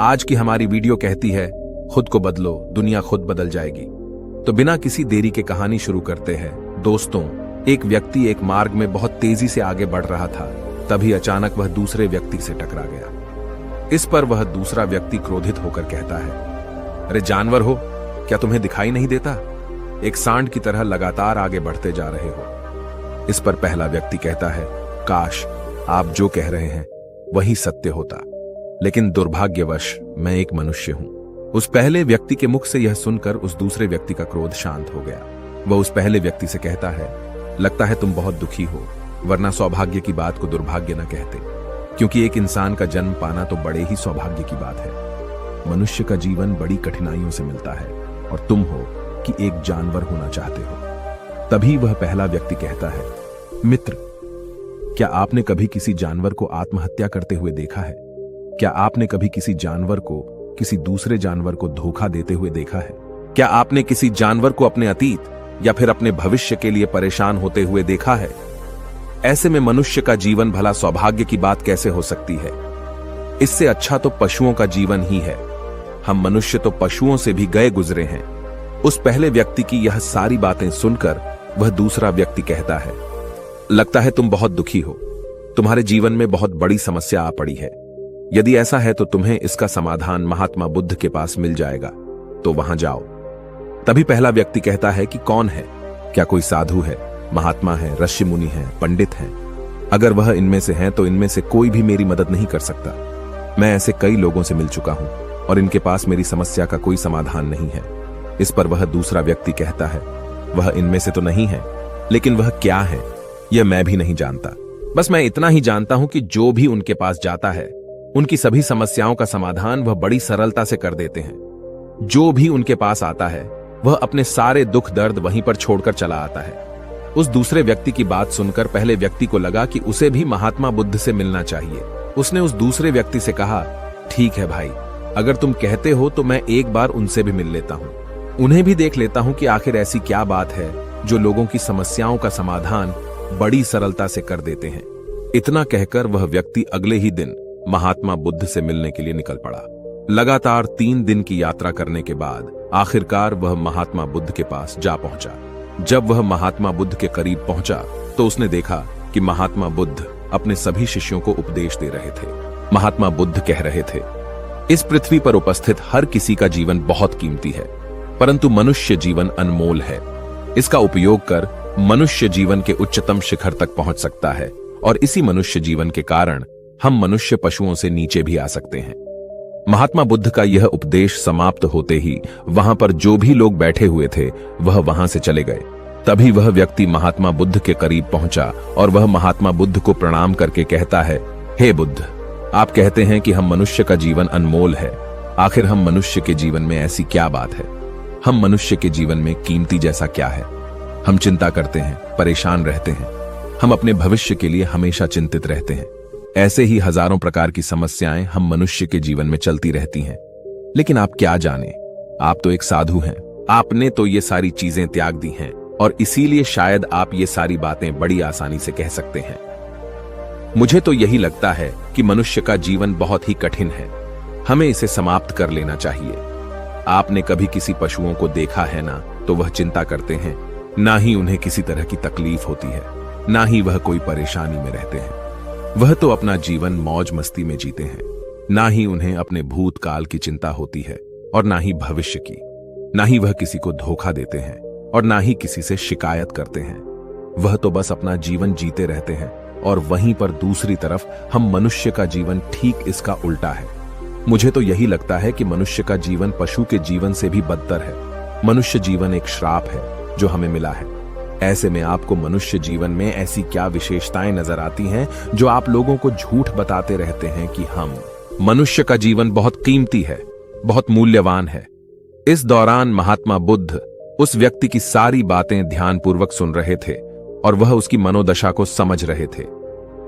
आज की हमारी वीडियो कहती है, खुद को बदलो, दुनिया खुद बदल जाएगी। तो बिना किसी देरी के कहानी शुरू करते हैं। दोस्तों, एक व्यक्ति एक मार्ग में बहुत तेजी से आगे बढ़ रहा था। तभी अचानक वह दूसरे व्यक्ति से टकरा गया। इस पर वह दूसरा व्यक्ति क्रोधित होकर कहता है, अरे जानवर हो, क्या तुम्हें दिखाई नहीं देता? एक सांड की तरह लगातार आगे बढ़ते जा रहे हो। इस पर पहला व्यक्ति कहता है, काश आप जो कह रहे हैं वही सत्य होता, लेकिन दुर्भाग्यवश मैं एक मनुष्य हूं। उस पहले व्यक्ति के मुख से यह सुनकर उस दूसरे व्यक्ति का क्रोध शांत हो गया। वह उस पहले व्यक्ति से कहता है, लगता है तुम बहुत दुखी हो, वरना सौभाग्य की बात को दुर्भाग्य न कहते, क्योंकि एक इंसान का जन्म पाना तो बड़े ही सौभाग्य की बात है। मनुष्य का जीवन बड़ी कठिनाइयों से मिलता है और तुम हो कि एक जानवर होना चाहते हो। तभी वह पहला व्यक्ति कहता है, मित्र, क्या आपने कभी किसी जानवर को आत्महत्या करते हुए देखा है? क्या आपने कभी किसी जानवर को किसी दूसरे जानवर को धोखा देते हुए देखा है? क्या आपने किसी जानवर को अपने अतीत या फिर अपने भविष्य के लिए परेशान होते हुए देखा है? ऐसे में मनुष्य का जीवन भला सौभाग्य की बात कैसे हो सकती है? इससे अच्छा तो पशुओं का जीवन ही है। हम मनुष्य तो पशुओं से भी गए गुजरे हैं। उस पहले व्यक्ति की यह सारी बातें सुनकर वह दूसरा व्यक्ति कहता है, लगता है तुम बहुत दुखी हो, तुम्हारे जीवन में बहुत बड़ी समस्या आ पड़ी है। यदि ऐसा है तो तुम्हें इसका समाधान महात्मा बुद्ध के पास मिल जाएगा, तो वहां जाओ। तभी पहला व्यक्ति कहता है कि कौन है? क्या कोई साधु है, महात्मा है, ऋषि मुनि है, पंडित है? अगर वह इनमें से हैं तो इनमें से कोई भी मेरी मदद नहीं कर सकता। मैं ऐसे कई लोगों से मिल चुका हूं और इनके पास मेरी समस्या का कोई समाधान नहीं है। इस पर वह दूसरा व्यक्ति कहता है, वह इनमें से तो नहीं है, लेकिन वह क्या है यह मैं भी नहीं जानता। बस मैं इतना ही जानता हूं कि जो भी उनके पास जाता है उनकी सभी समस्याओं का समाधान वह बड़ी सरलता से कर देते हैं। जो भी उनके पास आता है वह अपने सारे दुख दर्द वहीं पर छोड़कर चला आता है। उस दूसरे व्यक्ति की बात सुनकर पहले व्यक्ति को लगा कि उसे भी महात्मा बुद्ध से मिलना चाहिए। उसने उस दूसरे व्यक्ति से कहा, ठीक है भाई, अगर तुम कहते हो तो मैं एक बार उनसे भी मिल लेता हूं, उन्हें भी देख लेता हूं कि आखिर ऐसी क्या बात है जो लोगों की समस्याओं का समाधान बड़ी सरलता से कर देते हैं। इतना कहकर वह व्यक्ति अगले ही दिन महात्मा बुद्ध से मिलने के लिए निकल पड़ा। लगातार 3 दिन की यात्रा करने के बाद आखिरकार वह महात्मा बुद्ध के पास जा पहुंचा। जब वह महात्मा बुद्ध के करीब पहुंचा तो उसने देखा कि महात्मा बुद्ध अपने सभी शिष्यों को उपदेश दे रहे थे। महात्मा बुद्ध कह रहे थे, इस पृथ्वी पर उपस्थित हर किसी का जीवन बहुत कीमती है, परंतु मनुष्य जीवन अनमोल है। इसका उपयोग कर मनुष्य जीवन के उच्चतम शिखर तक पहुंच सकता है और इसी मनुष्य जीवन के कारण हम मनुष्य पशुओं से नीचे भी आ सकते हैं। महात्मा बुद्ध का यह उपदेश समाप्त होते ही वहां पर जो भी लोग बैठे हुए थे वह वहां से चले गए। तभी वह व्यक्ति महात्मा बुद्ध के करीब पहुंचा और वह महात्मा बुद्ध को प्रणाम करके कहता है, हे बुद्ध, आप कहते हैं कि हम मनुष्य का जीवन अनमोल है। आखिर हम मनुष्य के जीवन में ऐसी क्या बात है? हम मनुष्य के जीवन में कीमती जैसा क्या है? हम चिंता करते हैं, परेशान रहते हैं, हम अपने भविष्य के लिए हमेशा चिंतित रहते हैं। ऐसे ही हजारों प्रकार की समस्याएं हम मनुष्य के जीवन में चलती रहती हैं। लेकिन आप क्या जाने, आप तो एक साधु हैं। आपने तो ये सारी चीजें त्याग दी हैं और इसीलिए शायद आप ये सारी बातें बड़ी आसानी से कह सकते हैं। मुझे तो यही लगता है कि मनुष्य का जीवन बहुत ही कठिन है, हमें इसे समाप्त कर लेना चाहिए। आपने कभी किसी पशुओं को देखा है ना, तो वह चिंता करते हैं, ना ही उन्हें किसी तरह की तकलीफ होती है, ना ही वह कोई परेशानी में रहते हैं। वह तो अपना जीवन मौज मस्ती में जीते हैं। ना ही उन्हें अपने भूतकाल की चिंता होती है और ना ही भविष्य की। ना ही वह किसी को धोखा देते हैं और ना ही किसी से शिकायत करते हैं। वह तो बस अपना जीवन जीते रहते हैं। और वहीं पर दूसरी तरफ हम मनुष्य का जीवन ठीक इसका उल्टा है। मुझे तो यही लगता है कि मनुष्य का जीवन पशु के जीवन से भी बदतर है। मनुष्य जीवन एक श्राप है जो हमें मिला है। ऐसे में आपको मनुष्य जीवन में ऐसी क्या विशेषताएं नजर आती हैं जो आप लोगों को झूठ बताते रहते हैं कि हम मनुष्य का जीवन बहुत कीमती है, बहुत मूल्यवान है? इस दौरान महात्मा बुद्ध उस व्यक्ति की सारी बातें ध्यानपूर्वक सुन रहे थे और वह उसकी मनोदशा को समझ रहे थे।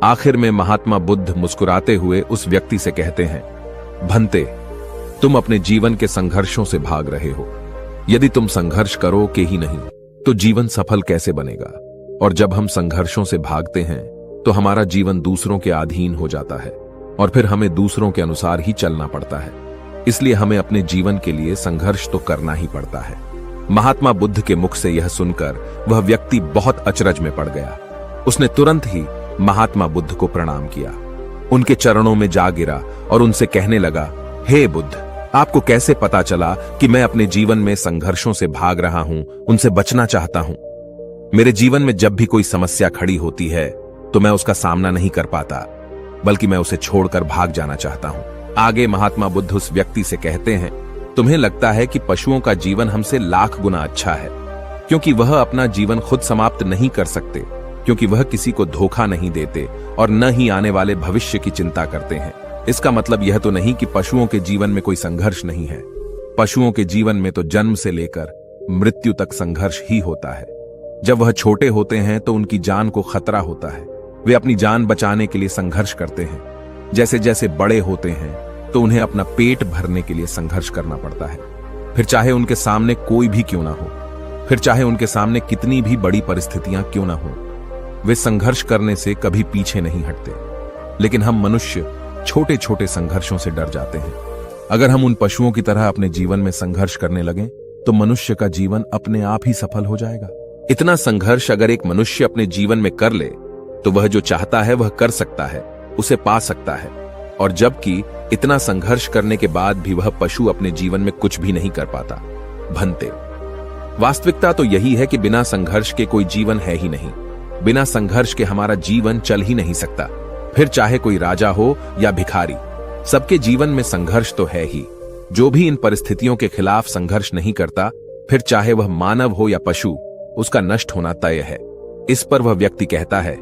आखिर में महात्मा बुद्ध मुस्कुराते हुए उस व्यक्ति से कहते हैं, भंते, तुम अपने जीवन के संघर्षों से भाग रहे हो। यदि तुम संघर्ष करो के ही नहीं तो जीवन सफल कैसे बनेगा? और जब हम संघर्षों से भागते हैं तो हमारा जीवन दूसरों के अधीन हो जाता है और फिर हमें दूसरों के अनुसार ही चलना पड़ता है। इसलिए हमें अपने जीवन के लिए संघर्ष तो करना ही पड़ता है। महात्मा बुद्ध के मुख से यह सुनकर वह व्यक्ति बहुत अचरज में पड़ गया। उसने तुरंत ही महात्मा बुद्ध को प्रणाम किया, उनके चरणों में जा गिरा और उनसे कहने लगा, हे बुद्ध, आपको कैसे पता चला कि मैं अपने जीवन में संघर्षों से भाग रहा हूं, उनसे बचना चाहता हूं? मेरे जीवन में जब भी कोई समस्या खड़ी होती है तो मैं उसका सामना नहीं कर पाता, बल्कि मैं उसे छोड़कर भाग जाना चाहता हूं। आगे महात्मा बुद्ध उस व्यक्ति से कहते हैं, तुम्हें लगता है कि पशुओं का जीवन हमसे लाख गुना अच्छा है, क्योंकि वह अपना जीवन खुद समाप्त नहीं कर सकते, क्योंकि वह किसी को धोखा नहीं देते और न ही आने वाले भविष्य की चिंता करते हैं। इसका मतलब यह तो नहीं कि पशुओं के जीवन में कोई संघर्ष नहीं है। पशुओं के जीवन में तो जन्म से लेकर मृत्यु तक संघर्ष ही होता है। जब वह छोटे होते हैं तो उनकी जान को खतरा होता है, वे अपनी जान बचाने के लिए संघर्ष करते हैं। जैसे जैसे बड़े होते हैं तो उन्हें अपना पेट भरने के लिए संघर्ष करना पड़ता है, फिर चाहे उनके सामने कोई भी क्यों ना हो, फिर चाहे उनके सामने कितनी भी बड़ी परिस्थितियां क्यों ना हो, वे संघर्ष करने से कभी पीछे नहीं हटते। लेकिन हम मनुष्य छोटे छोटे संघर्षों से डर जाते हैं। अगर हम उन पशुओं की तरह अपने जीवन में संघर्ष करने लगें तो मनुष्य का जीवन अपने आप ही सफल हो जाएगा। इतना संघर्ष अगर एक मनुष्य अपने जीवन में कर ले तो वह जो चाहता है वह कर सकता है, उसे पा सकता है। और जबकि इतना संघर्ष करने के बाद भी वह पशु अपने जीवन में कुछ भी नहीं कर पाता। भंते, वास्तविकता तो यही है कि बिना संघर्ष के कोई जीवन है ही नहीं। बिना संघर्ष के हमारा जीवन चल ही नहीं सकता। फिर चाहे कोई राजा हो या भिखारी, सबके जीवन में संघर्ष तो है ही। जो भी इन परिस्थितियों के खिलाफ संघर्ष नहीं करता, फिर चाहे वह मानव हो या पशु, उसका नष्ट होना तय है। इस पर वह व्यक्ति कहता है,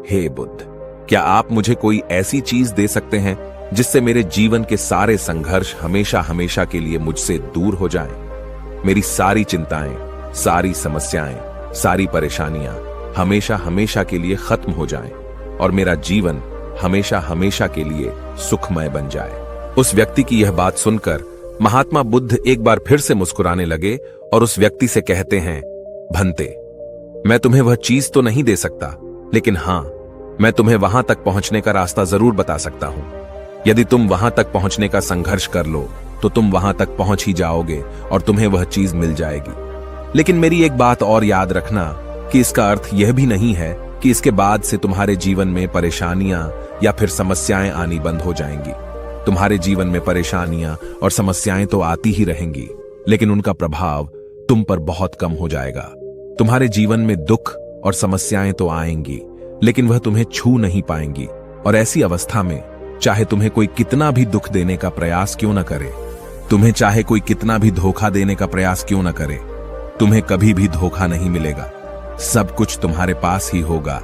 हे बुद्ध, क्या आप मुझे कोई ऐसी चीज दे सकते हैं जिससे मेरे जीवन के सारे संघर्ष हमेशा हमेशा के लिए मुझसे दूर हो जाएं? मेरी सारी चिंताएं, सारी समस्याएं, सारी परेशानियां हमेशा हमेशा के लिए खत्म हो जाएं और मेरा जीवन हमेशा हमेशा के लिए सुखमय बन जाए। उस व्यक्ति की यह बात सुनकर महात्मा बुद्ध एक बार फिर से मुस्कुराने लगे और उस व्यक्ति से कहते हैं, भंते, मैं तुम्हें वह चीज तो नहीं दे सकता, लेकिन हां, मैं तुम्हें वहां तक पहुंचने का रास्ता जरूर बता सकता हूं। यदि तुम वहां तक पहुंचने का संघर्ष कर लो तो तुम वहां तक पहुंच ही जाओगे और तुम्हें वह चीज मिल जाएगी। लेकिन मेरी एक बात और याद रखना कि इसका अर्थ यह भी नहीं है कि इसके बाद से तुम्हारे जीवन में परेशानियां या फिर समस्याएं आनी बंद हो जाएंगी। तुम्हारे जीवन में परेशानियां और समस्याएं तो आती ही रहेंगी, लेकिन उनका प्रभाव तुम पर बहुत कम हो जाएगा। तुम्हारे जीवन में दुख और समस्याएं तो आएंगी, लेकिन वह तुम्हें छू नहीं पाएंगी। और ऐसी अवस्था में चाहे तुम्हें कोई कितना भी दुख देने का प्रयास क्यों न करे, तुम्हें चाहे कोई कितना भी धोखा देने का प्रयास क्यों न करे, तुम्हें कभी भी धोखा नहीं मिलेगा। सब कुछ तुम्हारे पास ही होगा,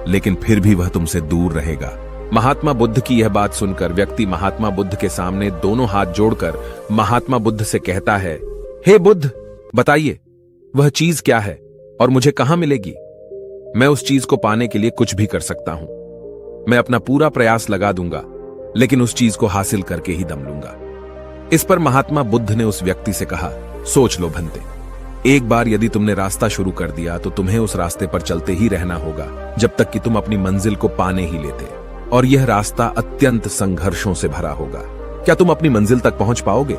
लेकिन फिर भी वह तुमसे दूर रहेगा। महात्मा बुद्ध की यह बात सुनकर व्यक्ति महात्मा बुद्ध के सामने दोनों हाथ जोड़कर महात्मा बुद्ध से कहता है, हे बुद्ध, बताइए वह चीज क्या है और मुझे कहां मिलेगी? मैं उस चीज को पाने के लिए कुछ भी कर सकता हूं। मैं अपना पूरा प्रयास लगा दूंगा, लेकिन उस चीज को हासिल करके ही दम लूंगा। इस पर महात्मा बुद्ध ने उस व्यक्ति से कहा, सोच लो भंते, एक बार यदि तुमने रास्ता शुरू कर दिया तो तुम्हें उस रास्ते पर चलते ही रहना होगा जब तक कि तुम अपनी मंजिल को पाने ही लेते। और यह रास्ता अत्यंत संघर्षों से भरा होगा। क्या तुम अपनी मंजिल तक पहुंच पाओगे?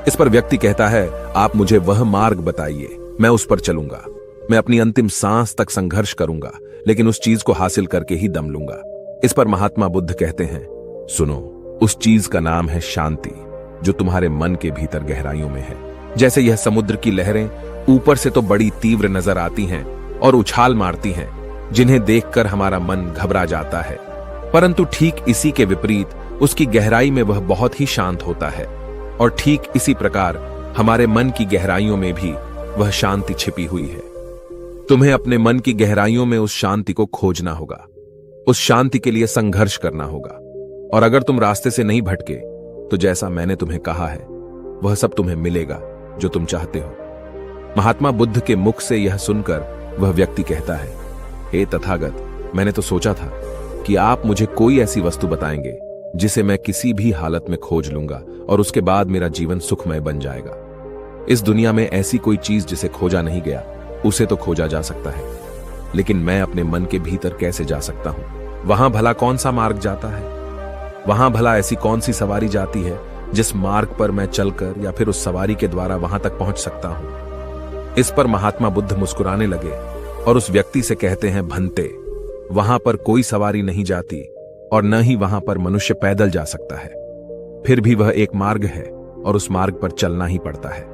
इस पर व्यक्ति कहता है, आप मुझे वह मार्ग बताइए, मैं उस पर चलूंगा। मैं अपनी अंतिम सांस तक संघर्ष करूंगा, लेकिन उस चीज को हासिल करके ही दम लूंगा। इस पर महात्मा बुद्ध कहते हैं, सुनो, उस चीज का नाम है शांति, जो तुम्हारे मन के भीतर गहराइयों में है। जैसे यह समुद्र की लहरें ऊपर से तो बड़ी तीव्र नजर आती हैं और उछाल मारती हैं, जिन्हें देखकर हमारा मन घबरा जाता है, परंतु ठीक इसी के विपरीत उसकी गहराई में वह बहुत ही शांत होता है। और ठीक इसी प्रकार हमारे मन की गहराइयों में भी वह शांति छिपी हुई है। तुम्हें अपने मन की गहराइयों में उस शांति को खोजना होगा, उस शांति के लिए संघर्ष करना होगा। और अगर तुम रास्ते से नहीं भटके तो जैसा मैंने तुम्हें कहा है वह सब तुम्हें मिलेगा जो तुम चाहते हो। महात्मा बुद्ध के मुख से यह सुनकर वह व्यक्ति कहता है, हे तथागत, मैंने तो सोचा था कि आप मुझे कोई ऐसी वस्तु बताएंगे जिसे मैं किसी भी हालत में खोज लूंगा और उसके बाद मेरा जीवन सुखमय बन जाएगा। इस दुनिया में ऐसी कोई चीज जिसे खोजा नहीं गया, उसे तो खोजा जा सकता है, लेकिन मैं अपने मन के भीतर कैसे जा सकता हूं? वहां भला कौन सा मार्ग जाता है? वहां भला ऐसी कौन सी सवारी जाती है जिस मार्ग पर मैं चलकर या फिर उस सवारी के द्वारा वहां तक पहुंच सकता हूं। इस पर महात्मा बुद्ध मुस्कुराने लगे और उस व्यक्ति से कहते हैं, भंते, वहां पर कोई सवारी नहीं जाती और न ही वहां पर मनुष्य पैदल जा सकता है। फिर भी वह एक मार्ग है और उस मार्ग पर चलना ही पड़ता है।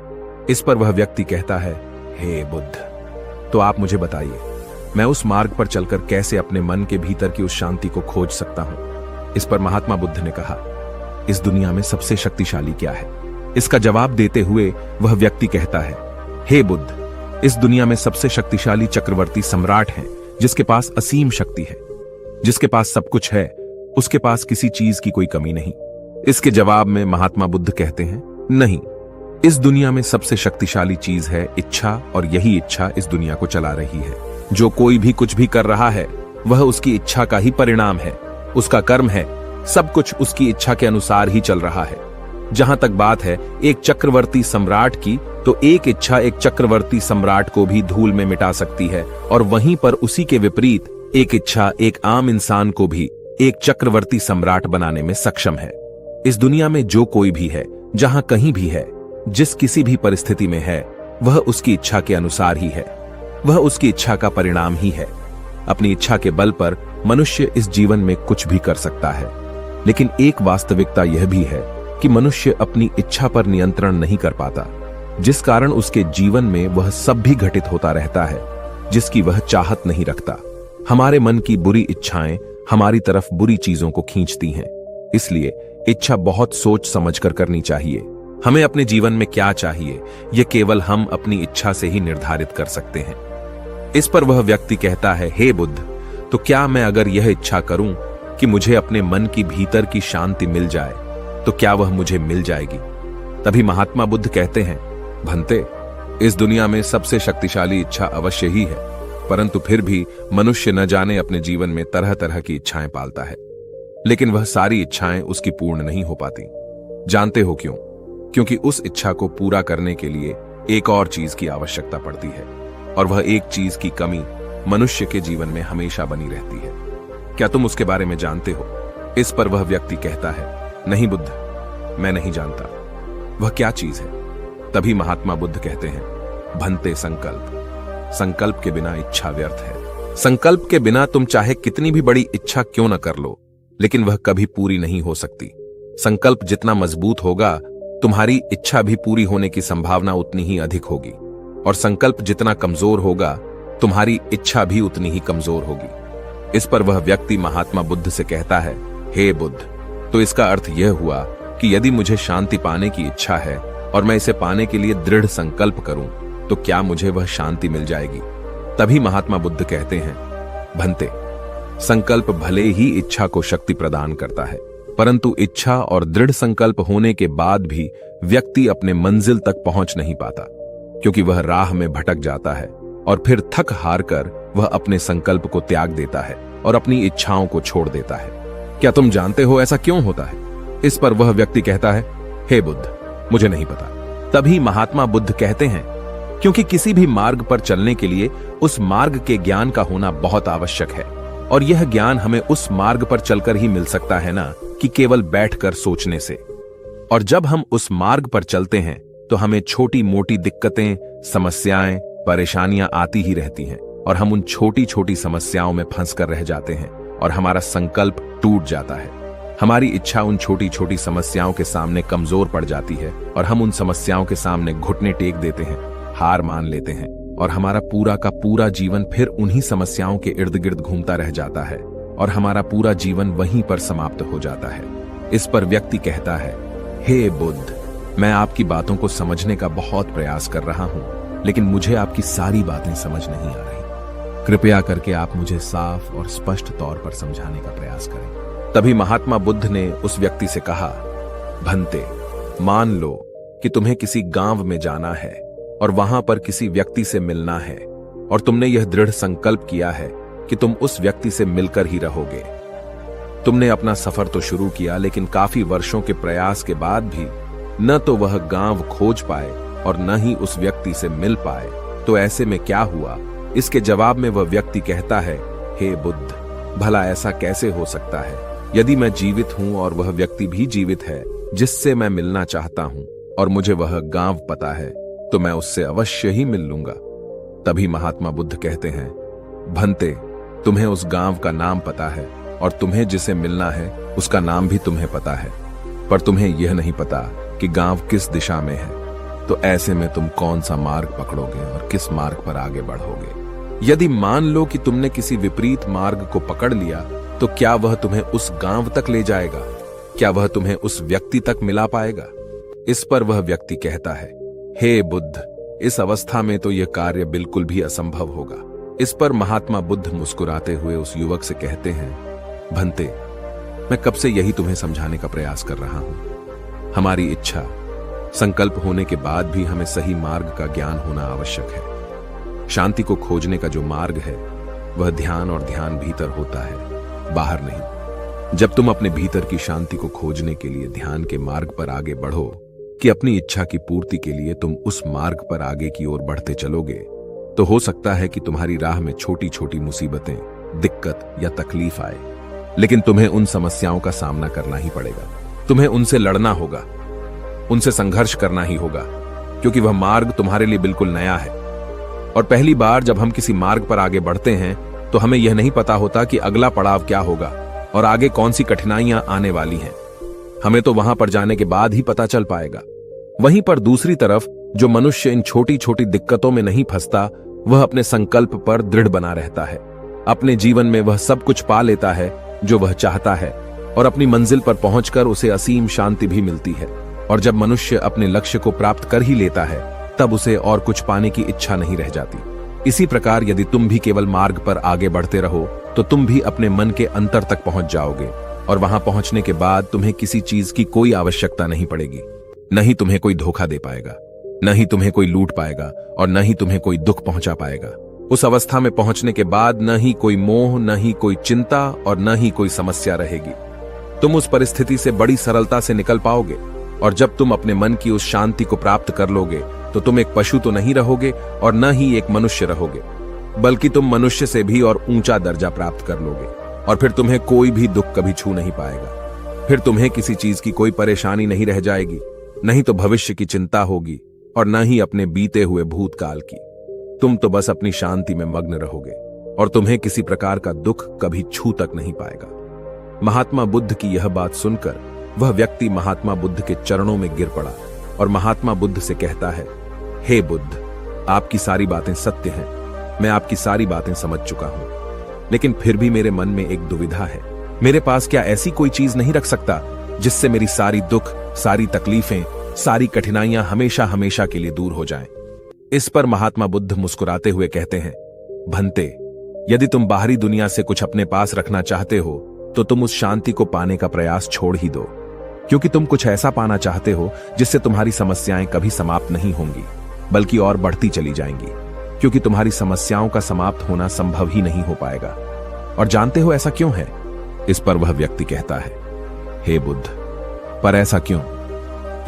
इस पर वह व्यक्ति कहता है, हे बुद्ध, तो आप मुझे बताइए, मैं उस मार्ग पर चलकर कैसे अपने मन के भीतर की उस शांति को खोज सकता हूं। इस पर महात्मा बुद्ध ने कहा, इस दुनिया में सबसे शक्तिशाली क्या है? इसका जवाब देते हुए वह व्यक्ति कहता है, हे बुद्ध, इस दुनिया में सबसे शक्तिशाली चक्रवर्ती सम्राट है, जिसके पास असीम शक्ति है, जिसके पास सब कुछ है, उसके पास किसी चीज की कोई कमी नहीं। इसके जवाब में महात्मा बुद्ध कहते हैं, नहीं, इस दुनिया में सबसे शक्तिशाली चीज है इच्छा, और यही इच्छा इस दुनिया को चला रही है। जो कोई भी कुछ भी कर रहा है वह उसकी इच्छा का ही परिणाम है, उसका कर्म है, सब कुछ उसकी इच्छा के अनुसार ही चल रहा है। जहां तक बात है एक चक्रवर्ती सम्राट की, तो एक इच्छा एक चक्रवर्ती सम्राट को भी धूल में मिटा सकती है, और वहीं पर उसी के विपरीत एक इच्छा एक आम इंसान को भी एक चक्रवर्ती सम्राट बनाने में सक्षम है। इस दुनिया में जो कोई भी है, जहां कहीं भी है, जिस किसी भी परिस्थिति में है, वह उसकी इच्छा के अनुसार ही है, वह उसकी इच्छा का परिणाम ही है। अपनी इच्छा के बल पर मनुष्य इस जीवन में कुछ भी कर सकता है, लेकिन एक वास्तविकता यह भी है कि मनुष्य अपनी इच्छा पर नियंत्रण नहीं कर पाता, जिस कारण उसके जीवन में वह सब भी घटित होता रहता है जिसकी वह चाहत नहीं रखता। हमारे मन की बुरी इच्छाएं हमारी तरफ बुरी चीजों को खींचती हैं, इसलिए इच्छा बहुत सोच समझकर करनी चाहिए। हमें अपने जीवन में क्या चाहिए, यह केवल हम अपनी इच्छा से ही निर्धारित कर सकते हैं। इस पर वह व्यक्ति कहता है, हे बुद्ध, तो क्या मैं अगर यह इच्छा करूं कि मुझे अपने मन की भीतर की शांति मिल जाए, तो क्या वह मुझे मिल जाएगी? तभी महात्मा बुद्ध कहते हैं, भंते, इस दुनिया में सबसे शक्तिशाली इच्छा अवश्य ही है, परंतु फिर भी मनुष्य न जाने अपने जीवन में तरह तरह की इच्छाएं पालता है, लेकिन वह सारी इच्छाएं उसकी पूर्ण नहीं हो पाती। जानते हो क्यों? क्योंकि उस इच्छा को पूरा करने के लिए एक और चीज की आवश्यकता पड़ती है, और वह एक चीज की कमी मनुष्य के जीवन में हमेशा बनी रहती है। क्या तुम उसके बारे में जानते हो? इस पर वह व्यक्ति कहता है, नहीं बुद्ध, मैं नहीं जानता। वह क्या चीज है? तभी महात्मा बुद्ध कहते हैं, भंते, संकल्प। संकल्प के बिना इच्छा व्यर्थ है। संकल्प के बिना तुम चाहे कितनी भी बड़ी इच्छा क्यों न कर लो, लेकिन वह कभी पूरी नहीं हो सकती। संकल्प जितना मजबूत होगा, तुम्हारी इच्छा भी पूरी होने की संभावना उतनी ही अधिक होगी, और संकल्प जितना कमजोर होगा, तुम्हारी इच्छा भी उतनी ही कमजोर होगी। इस पर वह व्यक्ति महात्मा बुद्ध से कहता है, हे बुद्ध, तो इसका अर्थ यह हुआ कि यदि मुझे शांति पाने की इच्छा है और मैं इसे पाने के लिए दृढ़ संकल्प करूं, तो क्या मुझे वह शांति मिल जाएगी? तभी महात्मा बुद्ध कहते हैं, भंते, संकल्प भले ही इच्छा को शक्ति प्रदान करता है, परंतु इच्छा और दृढ़ संकल्प होने के बाद भी व्यक्ति अपने मंजिल तक पहुंच नहीं पाता, क्योंकि वह राह में भटक जाता है और फिर थक हार कर वह अपने संकल्प को त्याग देता है और अपनी इच्छाओं को छोड़ देता है। क्या तुम जानते हो ऐसा क्यों होता है? इस पर वह व्यक्ति कहता है, हे बुद्ध, मुझे नहीं पता। तभी महात्मा बुद्ध कहते हैं, क्योंकि किसी भी मार्ग पर चलने के लिए उस मार्ग के ज्ञान का होना बहुत आवश्यक है, और यह ज्ञान हमें उस मार्ग पर चलकर ही मिल सकता है ना, कि केवल बैठकर सोचने से। और जब हम उस मार्ग पर चलते हैं तो हमें छोटी मोटी दिक्कतें, समस्याएं, परेशानियां आती ही रहती हैं, और हम उन छोटी छोटी समस्याओं में फंस कर रह जाते हैं और हमारा संकल्प टूट जाता है। हमारी इच्छा उन छोटी छोटी समस्याओं के सामने कमजोर पड़ जाती है और हम उन समस्याओं के सामने घुटने टेक देते हैं, हार मान लेते हैं, और हमारा पूरा का पूरा जीवन फिर उन्हीं समस्याओं के इर्द गिर्द घूमता रह जाता है और हमारा पूरा जीवन वहीं पर समाप्त हो जाता है। इस पर व्यक्ति कहता है, हे बुद्ध, मैं आपकी बातों को समझने का बहुत प्रयास कर रहा हूं, लेकिन मुझे आपकी सारी बातें समझ नहीं आ रही। कृपया करके आप मुझे साफ और स्पष्ट तौर पर समझाने का प्रयास करें। तभी महात्मा बुद्ध ने उस व्यक्ति से कहा, भंते, मान लो कि तुम्हें किसी गांव में जाना है और वहां पर किसी व्यक्ति से मिलना है, और तुमने यह दृढ़ संकल्प किया है कि तुम उस व्यक्ति से मिलकर ही रहोगे। तुमने अपना सफर तो शुरू किया, लेकिन काफी वर्षों के प्रयास के बाद भी न तो वह गांव खोज पाए और न ही उस व्यक्ति से मिल पाए। तो ऐसे में क्या हुआ? इसके जवाब में वह व्यक्ति कहता है, हे बुद्ध, भला ऐसा कैसे हो सकता है? यदि मैं जीवित हूं और वह व्यक्ति भी जीवित है, जिससे मैं मिलना चाहता हूं और मुझे वह गांव पता है, तो मैं उससे अवश्य ही मिल लूंगा। तभी महात्मा बुद्ध कहते हैं, भंते, तुम्हें उस गांव का नाम पता है और तुम्हें जिसे मिलना है उसका नाम भी तुम्हें पता है, पर तुम्हें यह नहीं पता कि गांव किस दिशा में है। तो ऐसे में तुम कौन सा मार्ग पकड़ोगे और किस मार्ग पर आगे बढ़ोगे। यदि मान लो कि तुमने किसी विपरीत मार्ग को पकड़ लिया, तो क्या वह तुम्हें उस गांव तक ले जाएगा? क्या वह तुम्हें उस व्यक्ति तक मिला पाएगा? इस पर वह व्यक्ति कहता है, हे बुद्ध, इस अवस्था में तो यह कार्य बिल्कुल भी असंभव होगा। इस पर महात्मा बुद्ध मुस्कुराते हुए उस युवक से कहते हैं, भंते, मैं कब से यही तुम्हें समझाने का प्रयास कर रहा हूं। हमारी इच्छा, संकल्प होने के बाद भी हमें सही मार्ग का ज्ञान होना आवश्यक है। शांति को खोजने का जो मार्ग है वह ध्यान, और ध्यान भीतर होता है, बाहर नहीं। जब तुम अपने भीतर की शांति को खोजने के लिए ध्यान के मार्ग पर आगे बढ़ो कि अपनी इच्छा की पूर्ति के लिए तुम उस मार्ग पर आगे की ओर बढ़ते चलोगे, तो हो सकता है कि तुम्हारी राह में छोटी छोटी मुसीबतें, दिक्कत या तकलीफ आए, लेकिन तुम्हें उन समस्याओं का सामना करना ही पड़ेगा। तुम्हें उनसे लड़ना होगा, उनसे संघर्ष करना ही होगा, क्योंकि वह मार्ग तुम्हारे लिए बिल्कुल नया है। और पहली बार जब हम किसी मार्ग पर आगे बढ़ते हैं तो हमें यह नहीं पता होता कि अगला पड़ाव क्या होगा और आगे कौन सी कठिनाइयां आने वाली हैं। हमें तो वहां पर जाने के बाद ही पता चल पाएगा। वहीं पर दूसरी तरफ जो मनुष्य इन छोटी छोटी दिक्कतों में नहीं फंसता, वह अपने संकल्प पर दृढ़ बना रहता है। अपने जीवन में वह सब कुछ पा लेता है जो वह चाहता है, और अपनी मंजिल पर पहुंचकर उसे असीम शांति भी मिलती है। और जब मनुष्य अपने लक्ष्य को प्राप्त कर ही लेता है, तब उसे और कुछ पाने की इच्छा नहीं रह जाती। इसी प्रकार यदि तुम भी केवल मार्ग पर आगे बढ़ते रहो, तो तुम भी अपने मन के अंतर तक पहुंच जाओगे, और वहां पहुंचने के बाद तुम्हें किसी चीज की कोई आवश्यकता नहीं पड़ेगी। न ही तुम्हें कोई धोखा दे पाएगा, न ही तुम्हें कोई लूट पाएगा, और न ही तुम्हें कोई दुख पहुंचा पाएगा। उस अवस्था में पहुंचने के बाद न ही कोई मोह, न ही कोई चिंता, और न ही कोई समस्या रहेगी। तुम उस परिस्थिति से बड़ी सरलता से निकल पाओगे, और जब तुम अपने मन की उस शांति को प्राप्त कर लोगे, तो तुम एक पशु तो नहीं रहोगे और न ही एक मनुष्य रहोगे, बल्कि तुम मनुष्य से भी और ऊंचा दर्जा प्राप्त कर लोगे। और फिर तुम्हें कोई भी दुख कभी छू नहीं पाएगा। फिर तुम्हें किसी चीज की कोई परेशानी नहीं रह जाएगी, नहीं तो भविष्य की चिंता होगी, और न ही अपने बीते हुए भूतकाल की। तुम तो बस अपनी शांति में मग्न रहोगे, और तुम्हें किसी प्रकार का दुख कभी छू तक नहीं पाएगा। महात्मा बुद्ध की यह बात सुनकर वह व्यक्ति महात्मा बुद्ध के चरणों में गिर पड़ा और महात्मा बुद्ध से कहता है, हे बुद्ध, आपकी सारी बातें सत्य हैं, मैं आपकी सारी बातें समझ चुका हूं, लेकिन फिर भी मेरे मन में एक दुविधा है। मेरे पास क्या ऐसी कोई चीज नहीं रख सकता जिससे मेरी सारी दुख, सारी तकलीफें, सारी कठिनाइयां हमेशा हमेशा के लिए दूर हो जाएं? इस पर महात्मा बुद्ध मुस्कुराते हुए कहते हैं, भंते, यदि तुम बाहरी दुनिया से कुछ अपने पास रखना चाहते हो, तो तुम उस शांति को पाने का प्रयास छोड़ ही दो, क्योंकि तुम कुछ ऐसा पाना चाहते हो जिससे तुम्हारी समस्याएं कभी समाप्त नहीं होंगी, बल्कि और बढ़ती चली जाएंगी, क्योंकि तुम्हारी समस्याओं का समाप्त होना संभव ही नहीं हो पाएगा। और जानते हो ऐसा क्यों है? इस पर वह व्यक्ति कहता है, हे बुद्ध, पर ऐसा क्यों?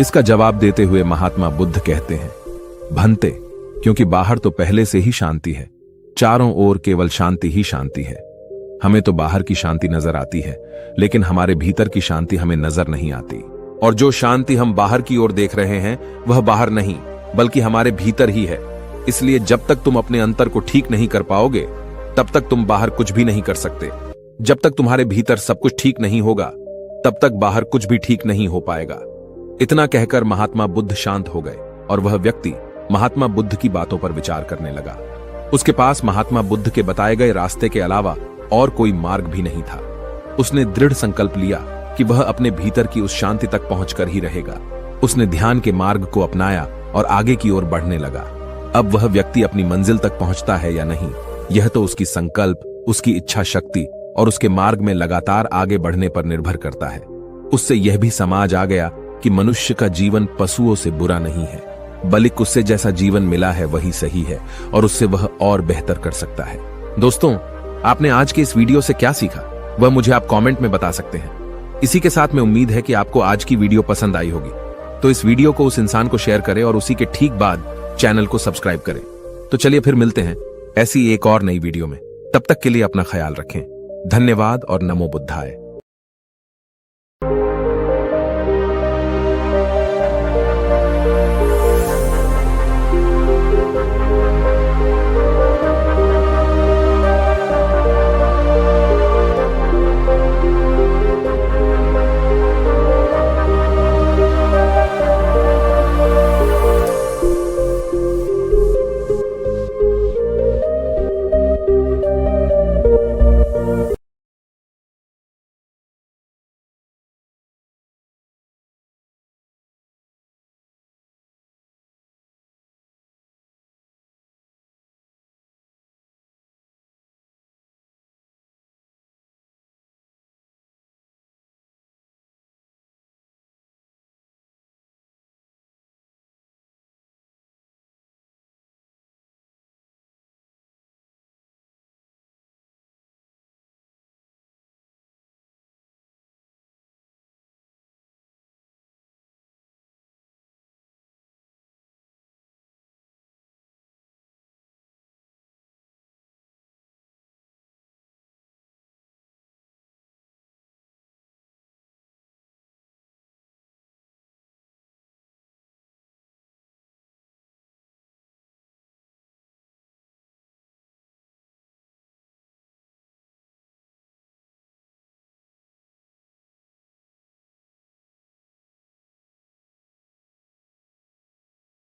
इसका जवाब देते हुए महात्मा बुद्ध कहते हैं, भंते, क्योंकि बाहर तो पहले से ही शांति है, चारों ओर केवल शांति ही शांति है। हमें तो बाहर की शांति नजर आती है, लेकिन हमारे भीतर की शांति हमें नजर नहीं आती। और जो शांति हम बाहर की ओर देख रहे हैं, वह बाहर नहीं, बल्कि हमारे भीतर ही है। इसलिए जब तक तुम अपने अंतर को ठीक नहीं कर पाओगे, तब तक तुम बाहर कुछ भी नहीं कर सकते। जब तक तुम्हारे भीतर सब कुछ ठीक नहीं होगा, तब तक बाहर कुछ भी ठीक नहीं हो पाएगा। इतना कहकर महात्मा बुद्ध शांत हो गए, और वह व्यक्ति महात्मा बुद्ध की बातों पर विचार करने लगा। उसके पास महात्मा बुद्ध के बताए गए रास्ते के अलावा और कोई मार्ग भी नहीं था। उसने दृढ़ संकल्प लिया कि वह अपने भीतर की उस शांति तक पहुंचकर ही रहेगा। उसने ध्यान के मार्ग को अपनाया और आगे की ओर बढ़ने लगा। अब वह व्यक्ति अपनी मंजिल तक पहुंचता है या नहीं, यह तो उसकी संकल्प, उसकी इच्छा शक्ति और उसके मार्ग में लगातार आगे बढ़ने पर निर्भर करता है। उससे यह भी समझ आ गया कि मनुष्य का जीवन पशुओं से बुरा नहीं है, बल्कि उससे जैसा जीवन मिला है वही सही है, और उससे वह और बेहतर कर सकता है। दोस्तों, आपने आज के इस वीडियो से क्या सीखा, वह मुझे आप कमेंट में बता सकते हैं। इसी के साथ मैं उम्मीद है कि आपको आज की वीडियो पसंद आई होगी, तो इस वीडियो को उस इंसान को शेयर करें और उसी के ठीक बाद चैनल को सब्सक्राइब करें। तो चलिए फिर मिलते हैं ऐसी एक और नई वीडियो में। तब तक के लिए अपना ख्याल रखें। धन्यवाद और नमो बुद्धाय।